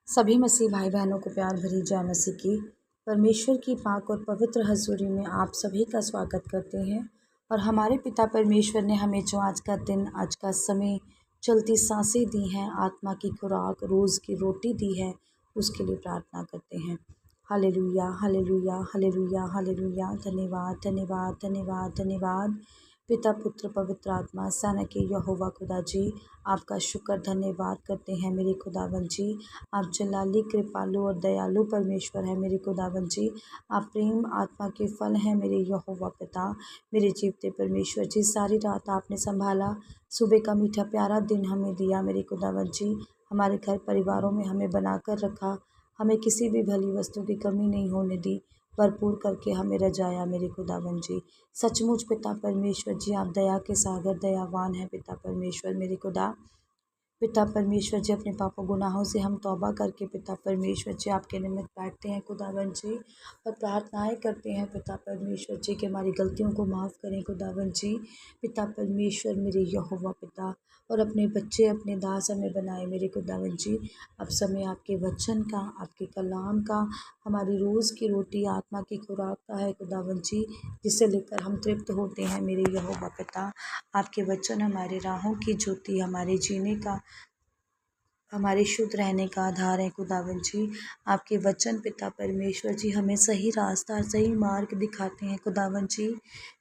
सभी मसीह भाई बहनों को प्यार भरी जय मसीह की। परमेश्वर की पाक और पवित्र हजूरी में आप सभी का स्वागत करते हैं। और हमारे पिता परमेश्वर ने हमें जो आज का दिन, आज का समय, चलती सांसें दी हैं, आत्मा की खुराक, रोज़ की रोटी दी है, उसके लिए प्रार्थना करते हैं। Hallelujah, hallelujah, hallelujah, hallelujah. धन्यवाद, धन्यवाद, धन्यवाद, धन्यवाद। पिता, पुत्र, पवित्र आत्मा, सेना के यहोवा खुदा जी, आपका शुक्र धन्यवाद करते हैं मेरे खुदावन जी। आप जलाली, कृपालु और दयालु परमेश्वर है मेरे खुदावन जी। आप प्रेम आत्मा के फल हैं मेरे यहोवा पिता, मेरे जीवते परमेश्वर जी। सारी रात आपने संभाला, सुबह का मीठा प्यारा दिन हमें दिया मेरे खुदावन जी। हमारे घर परिवारों में हमें बनाकर रखा, हमें किसी भी भली वस्तु की कमी नहीं होने दी, भरपूर करके हमें रजाया मेरे खुदावन जी। सचमुच पिता परमेश्वर जी, आप दया के सागर, दयावान हैं पिता परमेश्वर मेरे खुदा। पिता परमेश्वर जी, अपने पापों गुनाहों से हम तौबा करके पिता परमेश्वर जी आपके निमित्त बैठते हैं खुदावन जी, और प्रार्थनाएं करते हैं पिता परमेश्वर जी कि हमारी गलतियों को माफ़ करें खुदावन जी। पिता परमेश्वर मेरे यहोवा पिता, और अपने बच्चे, अपने दास हमें बनाए मेरे खुदावन जी। अब समय आपके वचन का, आपके कलाम का, हमारी रोज़ की रोटी आत्मा की खुराक का है खुदावन जी, जिसे लेकर हम तृप्त होते हैं मेरे यहोवा पिता। आपके वचन हमारे राहों की ज्योति, हमारे जीने का, हमारे शुद्ध रहने का आधार है खुदावन जी। आपके वचन पिता परमेश्वर जी हमें सही रास्ता, सही मार्ग दिखाते हैं खुदावन जी,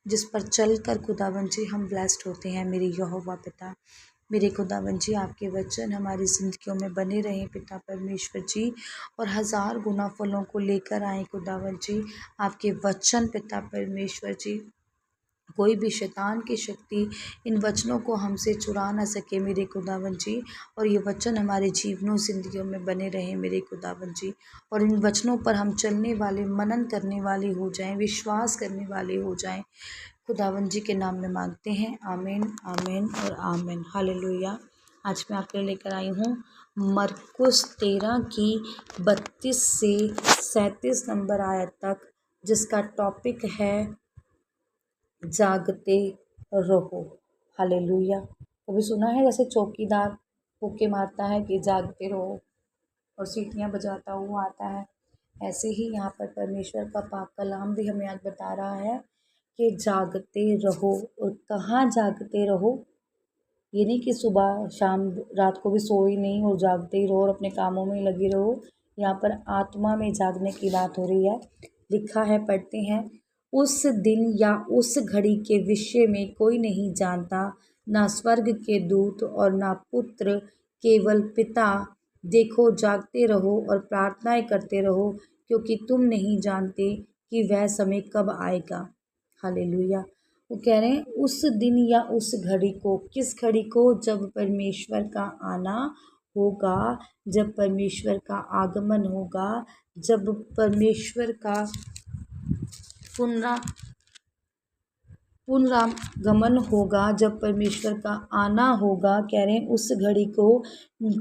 जिस पर चल कर खुदावन जी हम ब्लेस्ड होते हैं मेरे यहोवा पिता। मेरे खुदावन जी, आपके वचन हमारी ज़िंदगियों में बने रहें पिता परमेश्वर जी, और हज़ार गुना फलों को लेकर आए खुदावन जी। आपके वचन पिता परमेश्वर जी, कोई भी शैतान की शक्ति इन वचनों को हमसे चुरा ना सके मेरे खुदावन जी। और ये वचन हमारे जीवनों, ज़िंदगियों में बने रहें मेरे खुदावन जी, और इन वचनों पर हम चलने वाले, मनन करने वाले हो जाएं, विश्वास करने वाले हो जाएं। खुदावन जी के नाम में मांगते हैं, आमीन, आमीन और आमीन। हालेलुया। आज मैं आपके लिए लेकर आई हूँ मरकुस 13 की 32 से 37 नंबर आयत तक, जिसका टॉपिक है जागते रहो। हालेलुया। कभी सुना है जैसे चौकीदार हुक्के मारता है कि जागते रहो, और सीटियाँ बजाता हुआ आता है, ऐसे ही यहाँ पर परमेश्वर का पाक कलाम भी हमें आज बता रहा है कि जागते रहो। और कहाँ जागते रहो? ये नहीं कि सुबह शाम रात को भी सो ही नहीं और जागते ही रहो और अपने कामों में लगे रहो। यहाँ पर आत्मा में जागने की बात हो रही है। लिखा है, पढ़ते हैं। उस दिन या उस घड़ी के विषय में कोई नहीं जानता, ना स्वर्ग के दूत और ना पुत्र, केवल पिता। देखो, जागते रहो और प्रार्थनाएं करते रहो, क्योंकि तुम नहीं जानते कि वह समय कब आएगा। हालेलुया। वो कह रहे हैं उस दिन या उस घड़ी को, किस घड़ी को? जब परमेश्वर का आना होगा, जब परमेश्वर का आगमन होगा, जब परमेश्वर का पुनरागमन होगा, जब परमेश्वर का आना होगा। कह रहे हैं उस घड़ी को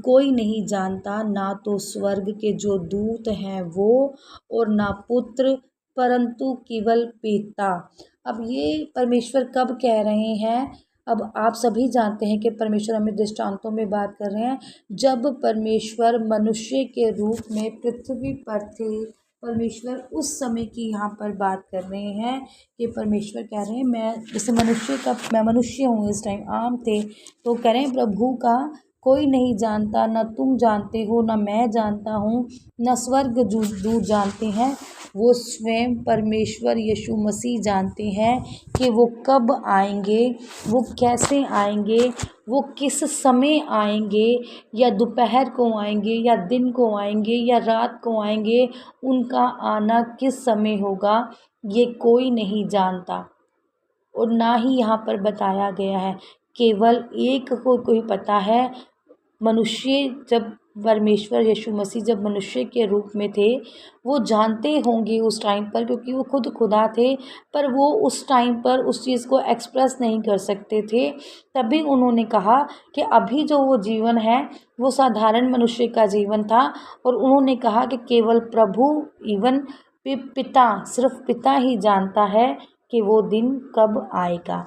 कोई नहीं जानता, ना तो स्वर्ग के जो दूत हैं वो, और ना पुत्र, परंतु केवल पिता। अब ये परमेश्वर कब कह रहे हैं? अब आप सभी जानते हैं कि परमेश्वर हमें दृष्टांतों में बात कर रहे हैं। जब परमेश्वर मनुष्य के रूप में पृथ्वी पर थे, परमेश्वर उस समय की यहाँ पर बात कर रहे हैं कि परमेश्वर कह रहे हैं, मैं जैसे मैं मनुष्य हूँ इस टाइम, आम थे, तो कह रहे हैं प्रभु का कोई नहीं जानता, न तुम जानते हो, न मैं जानता हूँ, न स्वर्ग दूत जानते हैं। वो स्वयं परमेश्वर यीशु मसीह जानते हैं कि वो कब आएंगे, वो कैसे आएंगे, वो किस समय आएंगे, या दोपहर को आएंगे, या दिन को आएंगे, या रात को आएंगे। उनका आना किस समय होगा ये कोई नहीं जानता, और ना ही यहाँ पर बताया गया है। केवल एक को कोई पता है। मनुष्य जब परमेश्वर यीशु मसीह जब मनुष्य के रूप में थे, वो जानते होंगे उस टाइम पर, क्योंकि वो खुद खुदा थे, पर वो उस टाइम पर उस चीज़ को एक्सप्रेस नहीं कर सकते थे। तभी उन्होंने कहा कि अभी जो वो जीवन है वो साधारण मनुष्य का जीवन था, और उन्होंने कहा कि केवल प्रभु, इवन पिता, सिर्फ पिता ही जानता है कि वो दिन कब आएगा।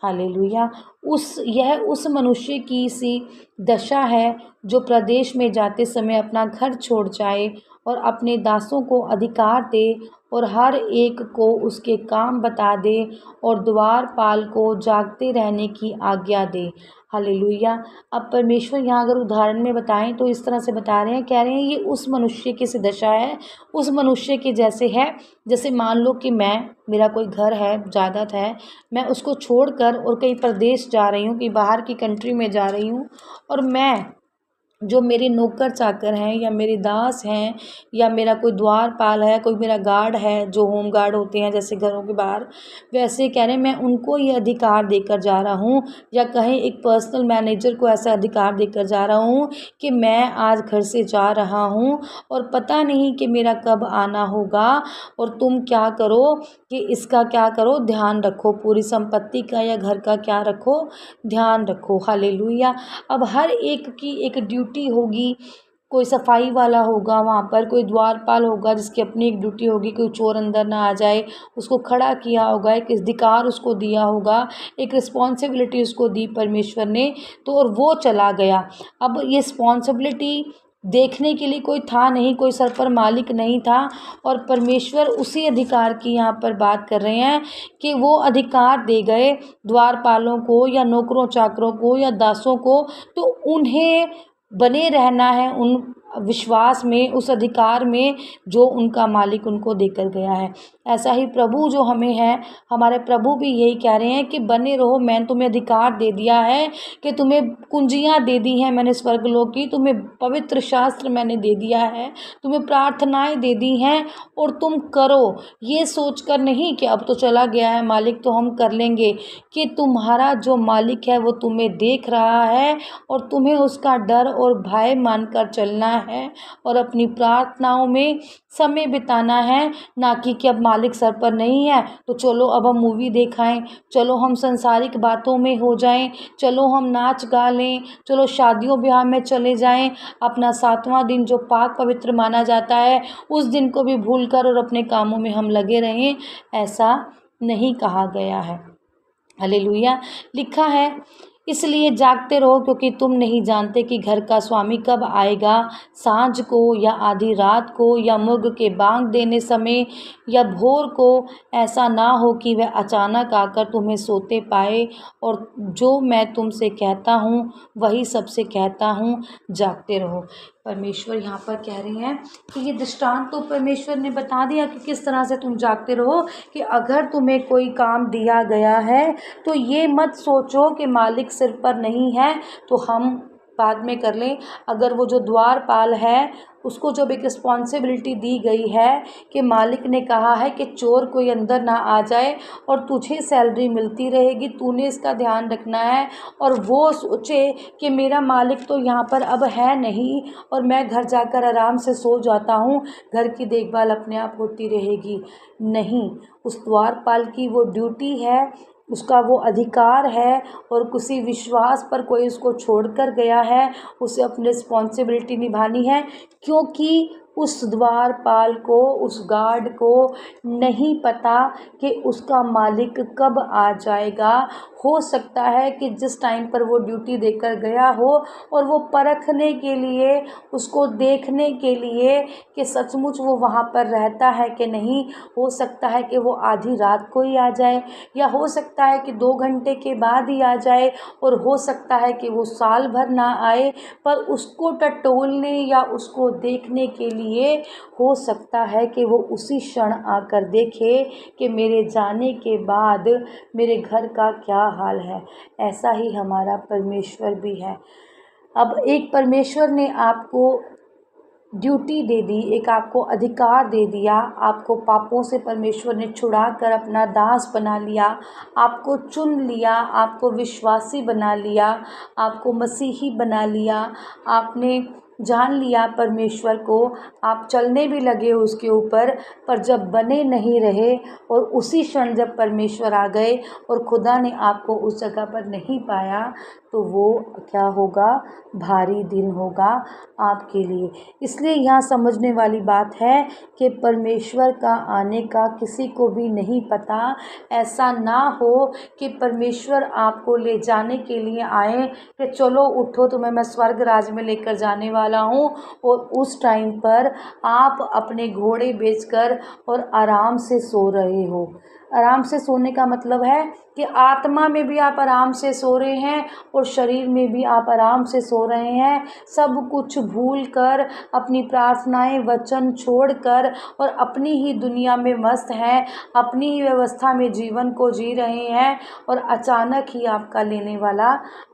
हालेलुया। उस मनुष्य की सी दशा है जो प्रदेश में जाते समय अपना घर छोड़ जाए और अपने दासों को अधिकार दे और हर एक को उसके काम बता दे और द्वारपाल को जागते रहने की आज्ञा दे। हालेलुया। अब परमेश्वर यहाँ अगर उदाहरण में बताएं तो इस तरह से बता रहे हैं, कह रहे हैं ये उस मनुष्य की सी दशा है, उस मनुष्य के जैसे है, जैसे मान लो कि मेरा कोई घर है, जायदाद है, मैं उसको छोड़कर और कहीं प्रदेश जा रही हूँ, कहीं बाहर की कंट्री में जा रही हूँ, और मैं जो मेरे नौकर चाकर हैं या मेरे दास हैं या मेरा कोई द्वारपाल है, कोई मेरा गार्ड है, जो होम गार्ड होते हैं जैसे घरों के बाहर, वैसे कह रहे हैं मैं उनको ये अधिकार देकर जा रहा हूँ, या कहीं एक पर्सनल मैनेजर को ऐसा अधिकार देकर जा रहा हूँ कि मैं आज घर से जा रहा हूँ और पता नहीं कि मेरा कब आना होगा, और तुम क्या करो कि इसका क्या करो, ध्यान रखो, पूरी संपत्ति का या घर का क्या रखो, ध्यान रखो। हालेलुया। अब हर एक की एक ड्यूटी होगी, कोई सफाई वाला होगा वहाँ पर, कोई द्वारपाल होगा जिसकी अपनी एक ड्यूटी होगी, कोई चोर अंदर ना आ जाए, उसको खड़ा किया होगा, एक अधिकार उसको दिया होगा, एक रिस्पॉन्सिबिलिटी उसको दी परमेश्वर ने, तो और वो चला गया। अब ये रिस्पॉन्सिबिलिटी देखने के लिए कोई था नहीं, कोई सर पर मालिक नहीं था, और परमेश्वर उसी अधिकार की यहाँ पर बात कर रहे हैं कि वो अधिकार दे गए द्वारपालों को या नौकरों चाकरों को या दासों को, तो उन्हें बने रहना है उन विश्वास में, उस अधिकार में जो उनका मालिक उनको देकर गया है। ऐसा ही प्रभु जो हमें है, हमारे प्रभु भी यही कह रहे हैं कि बने रहो, मैंने तुम्हें अधिकार दे दिया है, कि तुम्हें कुंजियाँ दे दी हैं मैंने स्वर्गलोक की, तुम्हें पवित्र शास्त्र मैंने दे दिया है, तुम्हें प्रार्थनाएं दे दी हैं, और तुम करो, ये सोचकर नहीं कि अब तो चला गया है मालिक तो हम कर लेंगे, कि तुम्हारा जो मालिक है वो तुम्हें देख रहा है और तुम्हें उसका डर और भय मानकर चलना है और अपनी प्रार्थनाओं में समय बिताना है, ना कि अब मालिक सर पर नहीं है तो चलो अब हम मूवी देखाएं, चलो हम संसारिक बातों में हो जाएं, चलो हम नाच गा लें, चलो शादियों ब्याह में चले जाएं, अपना 7वां दिन जो पाक पवित्र माना जाता है उस दिन को भी भूलकर और अपने कामों में हम लगे रहें, ऐसा नहीं कहा गया है। हालेलुया। लिखा है, इसलिए जागते रहो क्योंकि तुम नहीं जानते कि घर का स्वामी कब आएगा, सांझ को या आधी रात को या मुर्ग के बांग देने समय या भोर को, ऐसा ना हो कि वह अचानक आकर तुम्हें सोते पाए। और जो मैं तुमसे कहता हूँ वही सबसे कहता हूँ, जागते रहो। परमेश्वर यहाँ पर कह रहे हैं कि ये दृष्टांत तो परमेश्वर ने बता दिया कि किस तरह से तुम जागते रहो, कि अगर तुम्हें कोई काम दिया गया है तो ये मत सोचो कि मालिक सिर पर नहीं है तो हम बाद में कर लें। अगर वो जो द्वारपाल है उसको जब एक रिस्पॉन्सिबिलिटी दी गई है कि मालिक ने कहा है कि चोर कोई अंदर ना आ जाए और तुझे सैलरी मिलती रहेगी, तूने इसका ध्यान रखना है, और वो सोचे कि मेरा मालिक तो यहाँ पर अब है नहीं और मैं घर जाकर आराम से सो जाता हूँ, घर की देखभाल अपने आप होती रहेगी, नहीं, उस द्वारपाल की वो ड्यूटी है, उसका वो अधिकार है, और किसी विश्वास पर कोई उसको छोड़कर गया है, उसे अपनी रिस्पॉन्सिबिलिटी निभानी है, क्योंकि उस द्वारपाल को, उस गार्ड को नहीं पता कि उसका मालिक कब आ जाएगा। हो सकता है कि जिस टाइम पर वो ड्यूटी देकर गया हो और वो परखने के लिए, उसको देखने के लिए कि सचमुच वो वहाँ पर रहता है कि नहीं, हो सकता है कि वो आधी रात को ही आ जाए, या हो सकता है कि 2 घंटे के बाद ही आ जाए, और हो सकता है कि वो साल भर ना आए, पर उसको टटोलने या उसको देखने के लिए हो सकता है कि वो उसी क्षण आकर देखे कि मेरे जाने के बाद मेरे घर का क्या हाल है। ऐसा ही हमारा परमेश्वर भी है। अब एक परमेश्वर ने आपको ड्यूटी दे दी, एक आपको अधिकार दे दिया, आपको पापों से परमेश्वर ने छुड़ा कर अपना दास बना लिया, आपको चुन लिया, आपको विश्वासी बना लिया, आपको मसीही बना लिया, आपने जान लिया परमेश्वर को, आप चलने भी लगे उसके ऊपर, पर जब बने नहीं रहे और उसी क्षण जब परमेश्वर आ गए और खुदा ने आपको उस जगह पर नहीं पाया, तो वो क्या होगा, भारी दिन होगा आपके लिए। इसलिए यहाँ समझने वाली बात है कि परमेश्वर का आने का किसी को भी नहीं पता। ऐसा ना हो कि परमेश्वर आपको ले जाने के लिए आए कि चलो उठो, तुम्हें मैं स्वर्ग राज्य में लेकर जाने वाला हूँ, और उस टाइम पर आप अपने घोड़े बेचकर और आराम से सो रहे हो। आराम से सोने का मतलब है कि आत्मा में भी आप आराम से सो रहे हैं और शरीर में भी आप आराम से सो रहे हैं, सब कुछ भूल कर, अपनी प्रार्थनाएं वचन छोड़कर और अपनी ही दुनिया में मस्त हैं, अपनी ही व्यवस्था में जीवन को जी रहे हैं, और अचानक ही आपका लेने वाला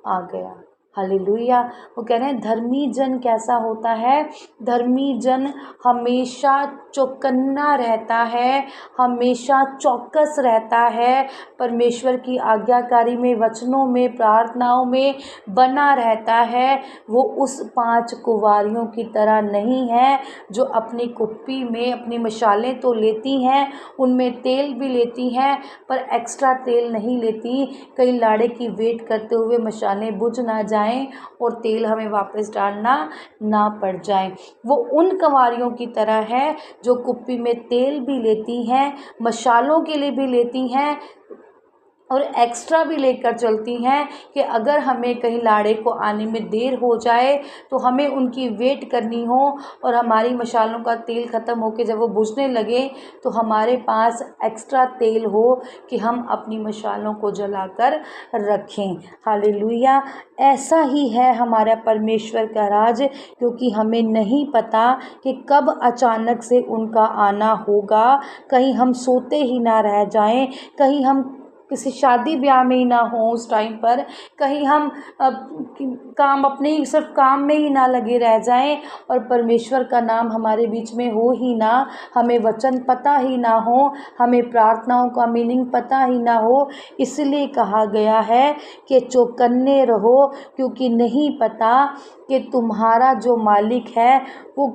आ गया। हालेलुया। वो कह रहे हैं धर्मी जन कैसा होता है, धर्मी जन हमेशा चौकन्ना रहता है, हमेशा चौकस रहता है, परमेश्वर की आज्ञाकारी में, वचनों में, प्रार्थनाओं में बना रहता है। वो उस 5 कुँवारियों की तरह नहीं है जो अपनी कुप्पी में अपनी मशालें तो लेती हैं, उनमें तेल भी लेती हैं, पर एक्स्ट्रा तेल नहीं लेती, कई लाड़े की वेट करते हुए मशालें बुझ ना जाएं और तेल हमें वापस डालना ना पड़ जाए। वो उन कुँवारियों की तरह है जो कुप्पी में तेल भी लेती हैं, मशालों के लिए भी लेती हैं, और एक्स्ट्रा भी लेकर चलती हैं कि अगर हमें कहीं लाड़े को आने में देर हो जाए तो हमें उनकी वेट करनी हो, और हमारी मशालों का तेल ख़त्म होकर जब वो बुझने लगे तो हमारे पास एक्स्ट्रा तेल हो कि हम अपनी मशालों को जलाकर रखें। हालेलुया। ऐसा ही है हमारा परमेश्वर का राज, क्योंकि हमें नहीं पता कि कब अचानक से उनका आना होगा। कहीं हम सोते ही ना रह जाएं, कहीं हम किसी शादी ब्याह में ही ना हो उस टाइम पर, कहीं हम काम अपने ही सिर्फ काम में ही ना लगे रह जाएं और परमेश्वर का नाम हमारे बीच में हो ही ना, हमें वचन पता ही ना हो, हमें प्रार्थनाओं का मीनिंग पता ही ना हो। इसलिए कहा गया है कि चौकन्ने रहो, क्योंकि नहीं पता कि तुम्हारा जो मालिक है वो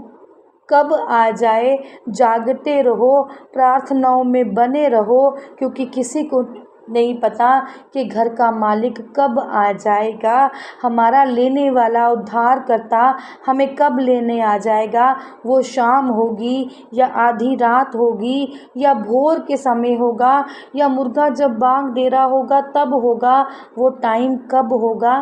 कब आ जाए। जागते रहो, प्रार्थनाओं में बने रहो, क्योंकि किसी को नहीं पता कि घर का मालिक कब आ जाएगा, हमारा लेने वाला उद्धारकर्ता हमें कब लेने आ जाएगा। वो शाम होगी या आधी रात होगी या भोर के समय होगा या मुर्गा जब बांग दे रहा होगा तब होगा, वो टाइम कब होगा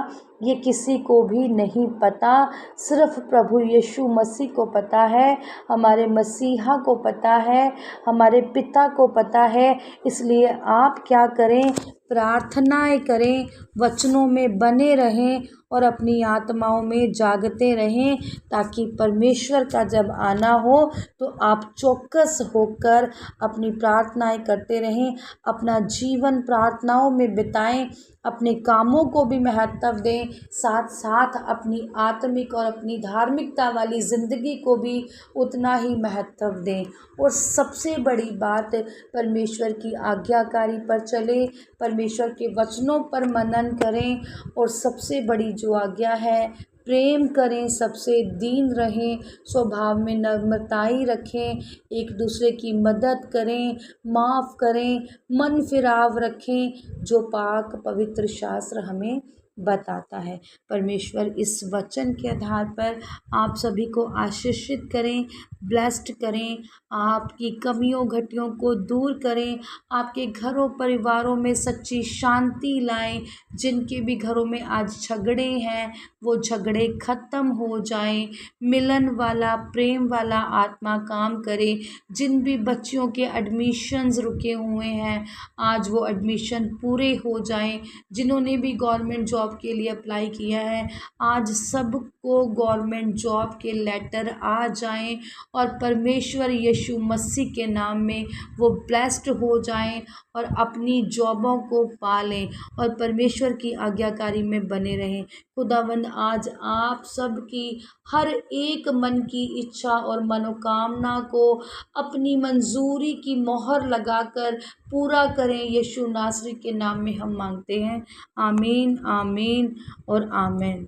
ये किसी को भी नहीं पता, सिर्फ प्रभु यीशु मसीह को पता है, हमारे मसीहा को पता है, हमारे पिता को पता है। इसलिए आप क्या करें, प्रार्थनाएं करें, वचनों में बने रहें और अपनी आत्माओं में जागते रहें, ताकि परमेश्वर का जब आना हो तो आप चौकस होकर अपनी प्रार्थनाएं करते रहें, अपना जीवन प्रार्थनाओं में बिताएं, अपने कामों को भी महत्व दें, साथ साथ अपनी आत्मिक और अपनी धार्मिकता वाली ज़िंदगी को भी उतना ही महत्व दें। और सबसे बड़ी बात, परमेश्वर की आज्ञाकारी पर चलें, परमेश्वर के वचनों पर मनन करें, और सबसे बड़ी जो आज्ञा है, प्रेम करें, सबसे दीन रहें, स्वभाव में नम्रताई रखें, एक दूसरे की मदद करें, माफ़ करें, मन फिराव रखें, जो पाक पवित्र शास्त्र हमें बताता है। परमेश्वर इस वचन के आधार पर आप सभी को आशीषित करें, ब्लेस्ड करें, आपकी कमियों घटियों को दूर करें, आपके घरों परिवारों में सच्ची शांति लाएं, जिनके भी घरों में आज झगड़े हैं वो झगड़े ख़त्म हो जाएं, मिलन वाला प्रेम वाला आत्मा काम करे, जिन भी बच्चियों के एडमिशन्स रुके हुए हैं आज वो एडमिशन पूरे हो जाएं, जिन्होंने भी गवर्नमेंट जॉब के लिए अप्लाई किया है आज सबको गवर्नमेंट जॉब के लेटर आ जाएं, और परमेश्वर यीशु मसीह के नाम में वो ब्लेस्ड हो जाएं और अपनी जॉबों को पालें और परमेश्वर की आज्ञाकारी में बने रहें। खुदावंद आज आप सब की हर एक मन की इच्छा और मनोकामना को अपनी मंजूरी की मोहर लगाकर पूरा करें, यीशु नासरी के नाम में हम मांगते हैं। आमीन, आमीन और आमीन।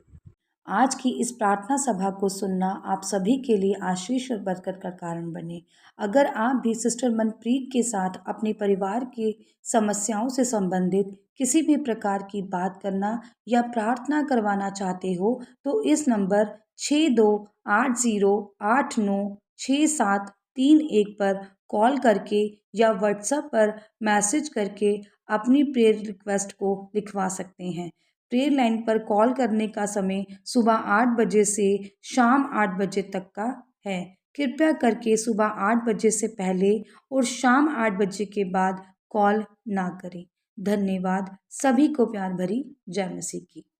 आज की इस प्रार्थना सभा को सुनना आप सभी के लिए आशीष और बरकत का कारण बने। अगर आप भी सिस्टर मनप्रीत के साथ अपने परिवार की समस्याओं से संबंधित किसी भी प्रकार की बात करना या प्रार्थना करवाना चाहते हो तो इस नंबर 6280896731 पर कॉल करके या व्हाट्सएप पर मैसेज करके अपनी प्रेयर रिक्वेस्ट को लिखवा सकते हैं। प्रेयर लाइन पर कॉल करने का समय सुबह 8 बजे से शाम 8 बजे तक का है। कृपया करके सुबह 8 बजे से पहले और शाम 8 बजे के बाद कॉल ना करें। धन्यवाद। सभी को प्यार भरी जय मसीह की।